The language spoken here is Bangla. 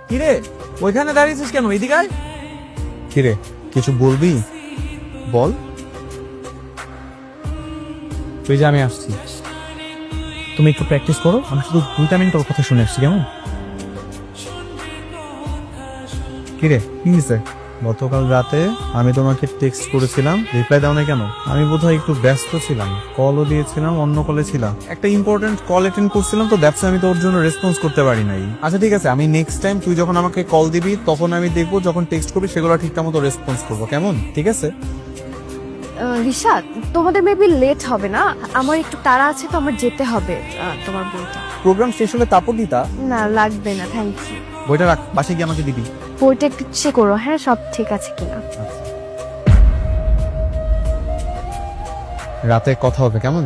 কিরে ওইখানে দাঁড়িয়েছিস কেন? এদিকে আয়। কিরে কিছু বলবি? বল। তুই যে আমি আসছি, তুমি একটু প্র্যাকটিস করো, আমি শুধু 2 মিনিট ওর কথা শুনে আসছি, কেমন? কিরে কি হয়েছে? গতকাল রাতে আমি তোমাকে টেক্সট করেছিলাম, রিপ্লাই দাও না কেন? আমি বোধহয় একটু ব্যস্ত ছিলাম, কলও দিয়েছিলাম, অন্য কলে ছিলাম, একটা ইম্পর্টেন্ট কল অ্যাটেন্ড করছিলাম, তো দ্যাটস আমি তোর জন্য রেসপন্স করতে পারি নাই। আচ্ছা ঠিক আছে, আমি নেক্সট টাইম তুই যখন আমাকে কল দিবি তখন আমি দেখবো, যখন টেক্সট করবি সেগুলো ঠিকঠাক মতো রেসপন্স করবো, কেমন? ঠিক আছে? রিশাদ, তোমাদের মেবি লেট হবে না? আমার একটু তাড়া আছে তো, আমার যেতে হবে। তোমার বইটা প্রোগ্রাম শেষ হলে তারপর দিতা। না লাগবে না, থ্যাংক ইউ। বইটা রাখ, বাসে গিয়ে আমাকে দিবি। বইটা একটু চেক করো, হ্যাঁ সব ঠিক আছে কিনা। রাতে কথা হবে, কেমন?